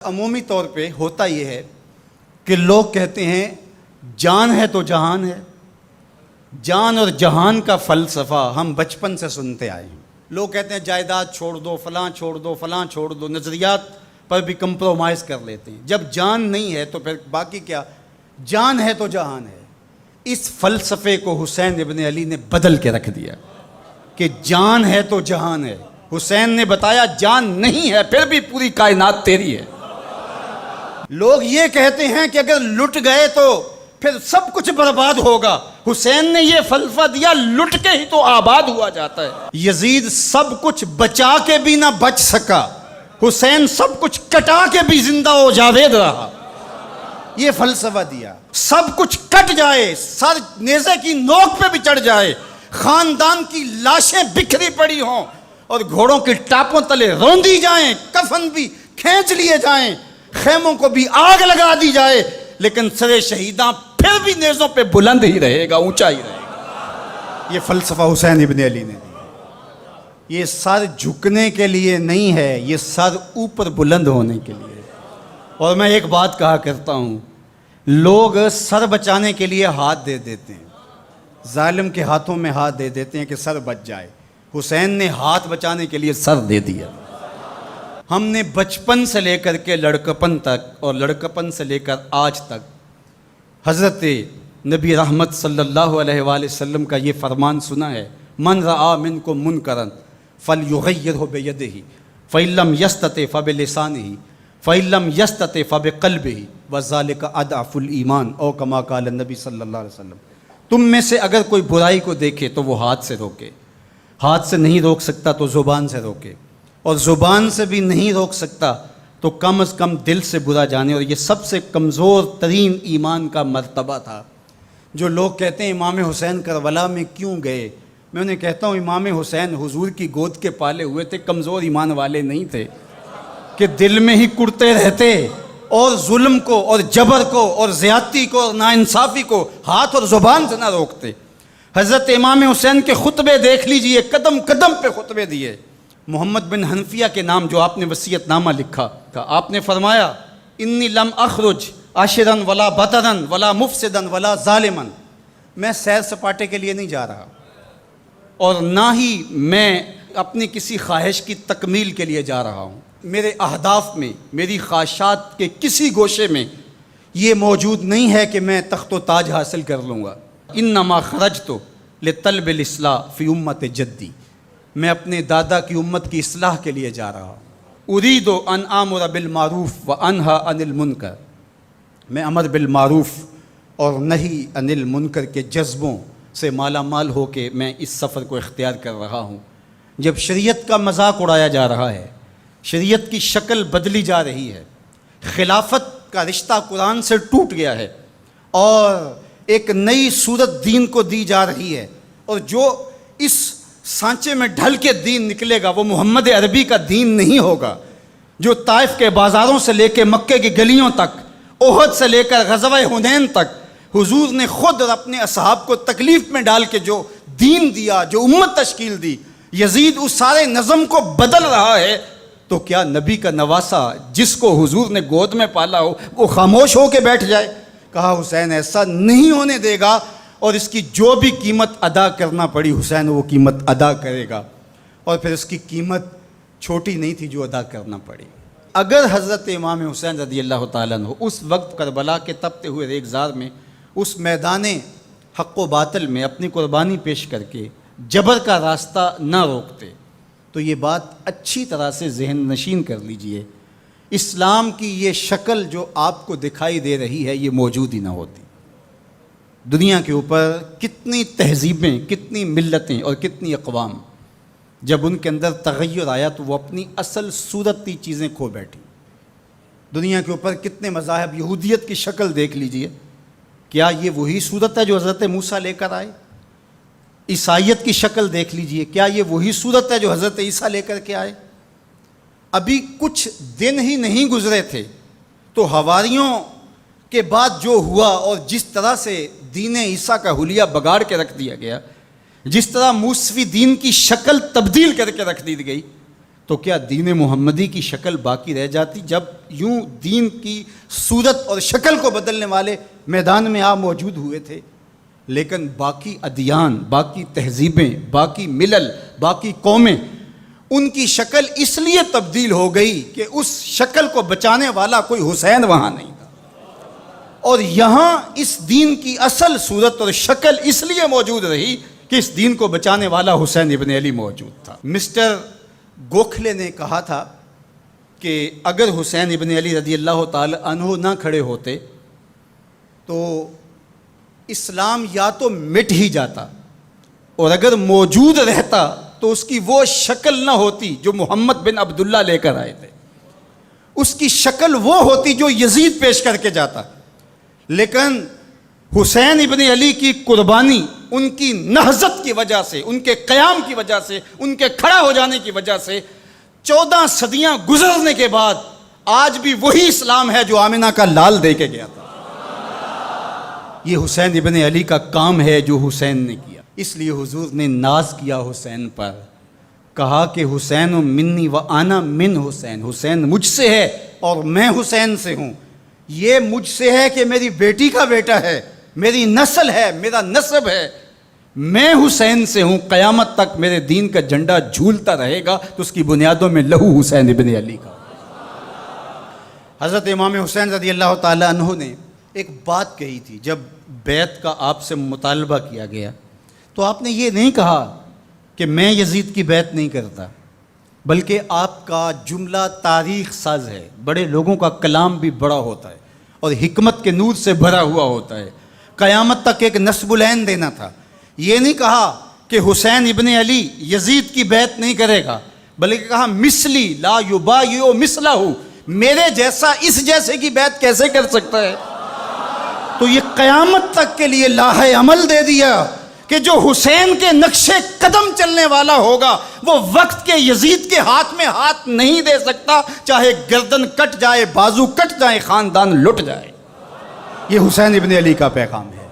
عمومی طور پہ ہوتا یہ ہے کہ لوگ کہتے ہیں جان ہے تو جہان ہے. جان اور جہان کا فلسفہ ہم بچپن سے سنتے آئے ہیں. لوگ کہتے ہیں جائیداد چھوڑ دو، فلاں چھوڑ دو، فلاں چھوڑ دو، نظریات پر بھی کمپرومائز کر لیتے ہیں. جب جان نہیں ہے تو پھر باقی کیا؟ جان ہے تو جہان ہے. اس فلسفے کو حسین ابن علی نے بدل کے رکھ دیا کہ جان ہے تو جہان ہے. حسین نے بتایا جان نہیں ہے پھر بھی پوری کائنات تیری ہے. لوگ یہ کہتے ہیں کہ اگر لٹ گئے تو پھر سب کچھ برباد ہوگا. حسین نے یہ فلسفہ دیا لٹ کے ہی تو آباد ہوا جاتا ہے. یزید سب کچھ بچا کے بھی نہ بچ سکا، حسین سب کچھ کٹا کے بھی زندہ و جاوید رہا. یہ فلسفہ دیا سب کچھ کٹ جائے، سر نیزے کی نوک پہ بھی چڑھ جائے، خاندان کی لاشیں بکھری پڑی ہوں اور گھوڑوں کی ٹاپوں تلے روندی جائیں، کفن بھی کھینچ لیے جائیں، خیموں کو بھی آگ لگا دی جائے، لیکن سر شہیداں پھر بھی نیزوں پہ بلند ہی رہے گا، اونچا ہی رہے گا. یہ فلسفہ حسین ابن علی نے دیا. یہ سر جھکنے کے لیے نہیں ہے، یہ سر اوپر بلند ہونے کے لیے. اور میں ایک بات کہا کرتا ہوں، لوگ سر بچانے کے لیے ہاتھ دے دیتے ہیں، ظالم کے ہاتھوں میں ہاتھ دے دیتے ہیں کہ سر بچ جائے. حسین نے ہاتھ بچانے کے لیے سر دے دیا. ہم نے بچپن سے لے کر کے لڑکپن تک اور لڑکپن سے لے کر آج تک حضرت نبی رحمت صلی اللہ علیہ وآلہ وسلم کا یہ فرمان سنا ہے، من رآ منکم منکرا فلیغیرہ بیدہ فإن لم یستطع فبلسانہ فإن لم یستطع فبقلبہ وذلک اضعف الایمان او کما قال النبی صلی اللہ علیہ وسلم. تم میں سے اگر کوئی برائی کو دیکھے تو وہ ہاتھ سے روکے، ہاتھ سے نہیں روک سکتا تو زبان سے روکے، اور زبان سے بھی نہیں روک سکتا تو کم از کم دل سے برا جانے. اور یہ سب سے کمزور ترین ایمان کا مرتبہ تھا. جو لوگ کہتے ہیں امام حسین کربلا میں کیوں گئے، میں انہیں کہتا ہوں امام حسین حضور کی گود کے پالے ہوئے تھے، کمزور ایمان والے نہیں تھے کہ دل میں ہی کڑتے رہتے اور ظلم کو اور جبر کو اور زیادتی کو اور ناانصافی کو ہاتھ اور زبان سے نہ روکتے. حضرت امام حسین کے خطبے دیکھ لیجئے، قدم قدم پہ خطبے دیے. محمد بن حنفیہ کے نام جو آپ نے وصیت نامہ لکھا تھا، آپ نے فرمایا انی لم اخرج عاشرا ولا بطرا ولا مفسدا ولا ظالما. میں سیر سپاٹے کے لیے نہیں جا رہا اور نہ ہی میں اپنی کسی خواہش کی تکمیل کے لیے جا رہا ہوں. میرے اہداف میں، میری خواہشات کے کسی گوشے میں یہ موجود نہیں ہے کہ میں تخت و تاج حاصل کر لوں گا. انما خرجت لطلب الاصلاح فی امت جدی. میں اپنے دادا کی امت کی اصلاح کے لیے جا رہا ہوں. ارید ان آمر بالمعروف وانہی عن المنکر. میں امر بالمعروف اور نہی عن المنکر کے جذبوں سے مالا مال ہو کے میں اس سفر کو اختیار کر رہا ہوں. جب شریعت کا مذاق اڑایا جا رہا ہے، شریعت کی شکل بدلی جا رہی ہے، خلافت کا رشتہ قرآن سے ٹوٹ گیا ہے اور ایک نئی صورت دین کو دی جا رہی ہے، اور جو اس سانچے میں ڈھل کے دین نکلے گا وہ محمد عربی کا دین نہیں ہوگا جو طائف کے بازاروں سے لے کے مکے کی گلیوں تک، احد سے لے کر غزوہ حنین تک حضور نے خود اور اپنے اصحاب کو تکلیف میں ڈال کے جو دین دیا، جو امت تشکیل دی. یزید اس سارے نظم کو بدل رہا ہے، تو کیا نبی کا نواسا جس کو حضور نے گود میں پالا ہو وہ خاموش ہو کے بیٹھ جائے؟ کہا حسین ایسا نہیں ہونے دے گا، اور اس کی جو بھی قیمت ادا کرنا پڑی حسین وہ قیمت ادا کرے گا. اور پھر اس کی قیمت چھوٹی نہیں تھی جو ادا کرنا پڑی. اگر حضرت امام حسین رضی اللہ تعالیٰ عنہ اس وقت کربلا کے تپتے ہوئے ریگزار میں، اس میدان حق و باطل میں اپنی قربانی پیش کر کے جبر کا راستہ نہ روکتے تو یہ بات اچھی طرح سے ذہن نشین کر لیجئے، اسلام کی یہ شکل جو آپ کو دکھائی دے رہی ہے یہ موجود ہی نہ ہوتی. دنیا کے اوپر کتنی تہذیبیں، کتنی ملتیں اور کتنی اقوام، جب ان کے اندر تغیر آیا تو وہ اپنی اصل صورتی چیزیں کھو بیٹھی. دنیا کے اوپر کتنے مذاہب، یہودیت کی شکل دیکھ لیجئے، کیا یہ وہی صورت ہے جو حضرت موسیٰ لے کر آئے؟ عیسائیت کی شکل دیکھ لیجئے، کیا یہ وہی صورت ہے جو حضرت عیسیٰ لے کر کے آئے؟ ابھی کچھ دن ہی نہیں گزرے تھے تو حواریوں کے بعد جو ہوا اور جس طرح سے دین عیسیٰ کا حلیہ بگاڑ کے رکھ دیا گیا، جس طرح موسوی دین کی شکل تبدیل کر کے رکھ دی گئی، تو کیا دین محمدی کی شکل باقی رہ جاتی؟ جب یوں دین کی صورت اور شکل کو بدلنے والے میدان میں آپ موجود ہوئے تھے، لیکن باقی ادیان، باقی تہذیبیں، باقی ملل، باقی قومیں، ان کی شکل اس لیے تبدیل ہو گئی کہ اس شکل کو بچانے والا کوئی حسین وہاں نہیں تھا، اور یہاں اس دین کی اصل صورت اور شکل اس لیے موجود رہی کہ اس دین کو بچانے والا حسین ابن علی موجود تھا۔ مسٹر گوکھلے نے کہا تھا کہ اگر حسین ابن علی رضی اللہ تعالی عنہ نہ کھڑے ہوتے تو اسلام یا تو مٹ ہی جاتا، اور اگر موجود رہتا تو اس کی وہ شکل نہ ہوتی جو محمد بن عبداللہ لے کر آئے تھے، اس کی شکل وہ ہوتی جو یزید پیش کر کے جاتا۔ لیکن حسین ابن علی کی قربانی، ان کی نہضت کی وجہ سے، ان کے قیام کی وجہ سے، ان کے کھڑا ہو جانے کی وجہ سے 14 صدیاں گزرنے کے بعد آج بھی وہی اسلام ہے جو آمنہ کا لال دے کے گیا تھا۔ یہ حسین ابن علی کا کام ہے جو حسین نے کیا، اس لیے حضور نے ناز کیا حسین پر، کہا کہ حسین منی و انا من حسین، حسین مجھ سے ہے اور میں حسین سے ہوں۔ یہ مجھ سے ہے کہ میری بیٹی کا بیٹا ہے، میری نسل ہے، میرا نسب ہے، میں حسین سے ہوں، قیامت تک میرے دین کا جھنڈا جھولتا رہے گا، تو اس کی بنیادوں میں لہو حسین ابن علی کا۔ حضرت امام حسین رضی اللہ تعالی عنہ نے ایک بات کہی تھی، جب بیعت کا آپ سے مطالبہ کیا گیا تو آپ نے یہ نہیں کہا کہ میں یزید کی بیعت نہیں کرتا، بلکہ آپ کا جملہ تاریخ ساز ہے، بڑے لوگوں کا کلام بھی بڑا ہوتا ہے اور حکمت کے نور سے بھرا ہوا ہوتا ہے، قیامت تک ایک نصب العین دینا تھا۔ یہ نہیں کہا کہ حسین ابن علی یزید کی بیعت نہیں کرے گا، بلکہ کہا مثلی لا یبایع مثلہ، میرے جیسا اس جیسے کی بیعت کیسے کر سکتا ہے؟ تو یہ قیامت تک کے لیے لاہ عمل دے دیا کہ جو حسین کے نقشے قدم چلنے والا ہوگا وہ وقت کے یزید کے ہاتھ میں ہاتھ نہیں دے سکتا، چاہے گردن کٹ جائے، بازو کٹ جائے، خاندان لٹ جائے۔ یہ حسین ابن علی کا پیغام ہے۔